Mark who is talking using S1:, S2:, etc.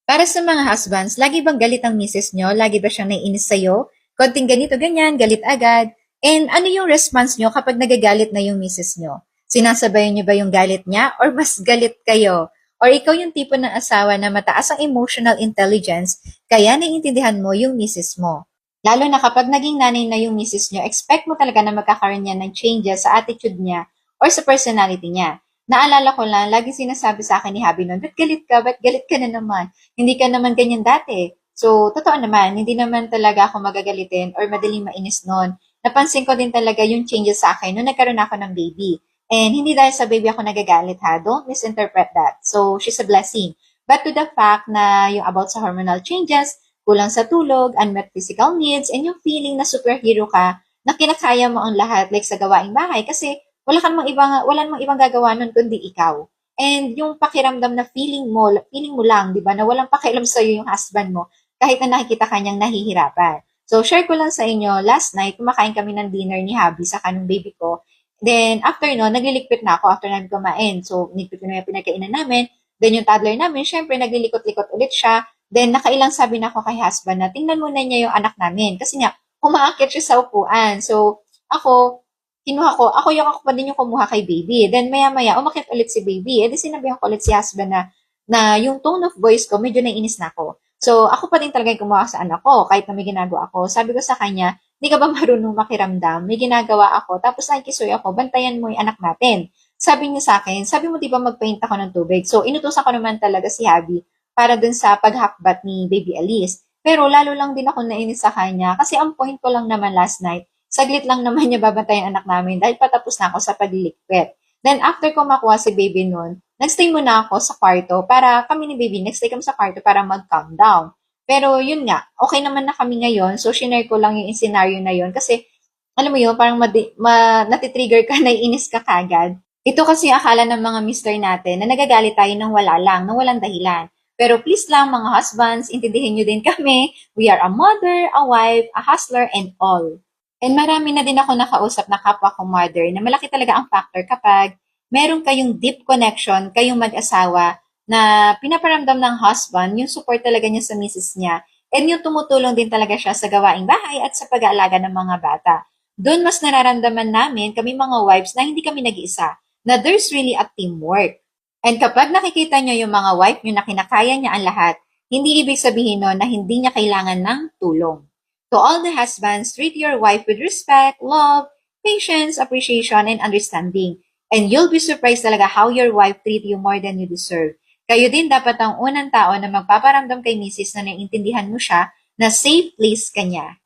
S1: Para sa mga husbands, lagi bang galit ang misis nyo? Lagi ba siyang naiinis sa'yo? Konting ganito, ganyan, galit agad. And ano yung response nyo kapag nagagalit na yung misis nyo? Sinasabayan nyo ba yung galit niya or mas galit kayo? Or ikaw yung tipo ng asawa na mataas ang emotional intelligence kaya naiintindihan mo yung misis mo? Lalo na kapag naging nanay na yung misis nyo, expect mo talaga na magkakaroon niya ng changes sa attitude niya or sa personality niya. Naalala ko lang, lagi sinasabi sa akin ni Habi noon, ba't galit ka? Ba't galit ka na naman? Hindi ka naman ganyan dati. So, totoo naman, hindi naman talaga ako magagalitin or madaling mainis noon. Napansin ko din talaga yung changes sa akin nung nagkaroon ako ng baby. And hindi dahil sa baby ako nagagalit ha, don't misinterpret that. So, she's a blessing. But to the fact na yung about sa hormonal changes, kulang sa tulog, unmet physical needs, and yung feeling na superhero ka, na kinakaya mo ang lahat like sa gawaing bahay kasi wala namang ibang gagawa nun kundi ikaw. And yung pakiramdam na feeling mo lang, di ba, na walang pakialam sa'yo yung husband mo, kahit na nakikita kanyang nahihirapan. So, share ko lang sa inyo, last night, kumakain kami ng dinner ni Habi sa kanong baby ko. Then, after no, naglilikpit na ako after namin kumain. So, nilikpit ko na yung pinagkainan namin. Then, yung toddler namin, syempre, naglilikot-likot ulit siya. Then, nakailang sabi na ako kay husband na, tingnan muna niya yung anak namin. Kasi nga, umaakit siya sa upuan. So, ako pa din yung kumuha kay baby. Then maya-maya, umakit ulit si baby. Di sinabihan ko ulit si husband na yung tone of voice ko, medyo naiinis na ako. So, ako pa din talaga yung kumuha sa anak ko, kahit na may ginagawa ako. Sabi ko sa kanya, hindi ka ba marunong makiramdam? May ginagawa ako, tapos nakikisoy ako, bantayan mo yung anak natin. Sabi niya sa akin, sabi mo di ba magpaint ako ng tubig? So, inutusan ko naman talaga si Abby para dun sa paghakbat ni Baby Alice. Pero lalo lang din ako nainis sa kanya kasi ang point ko lang naman last night, saglit lang naman niya babantayan ang anak namin dahil patapos na ako sa pagliligpit. Then after ko makuha si baby noon, nagstay muna ako sa kwarto para kami ni baby, nagstay kami sa kwarto para mag-calm down. Pero yun nga, okay naman na kami ngayon. So, shinare ko lang yung scenario na yun. Kasi, alam mo yun, parang natitrigger ka, naiinis ka kagad. Ito kasi akala ng mga mister natin na nagagalit tayo ng wala lang, ng walang dahilan. Pero please lang mga husbands, intindihin nyo din kami. We are a mother, a wife, a hustler, and all. And marami na din ako nakausap na kapwa ko mother na malaki talaga ang factor kapag meron kayong deep connection, kayong mag-asawa na pinaparamdam ng husband, yung support talaga niya sa misis niya. And yung tumutulong din talaga siya sa gawaing bahay at sa pag-aalaga ng mga bata. Doon mas nararamdaman namin, kami mga wives, na hindi kami nag-iisa, na there's really a teamwork. And kapag nakikita niyo yung mga wife niyo na kinakaya niya ang lahat, hindi ibig sabihin nun na hindi niya kailangan ng tulong. To all the husbands, treat your wife with respect, love, patience, appreciation, and understanding. And you'll be surprised talaga how your wife treat you more than you deserve. Kayo din dapat ang unang tao na magpaparamdam kay misis na naiintindihan mo siya na safe place ka niya.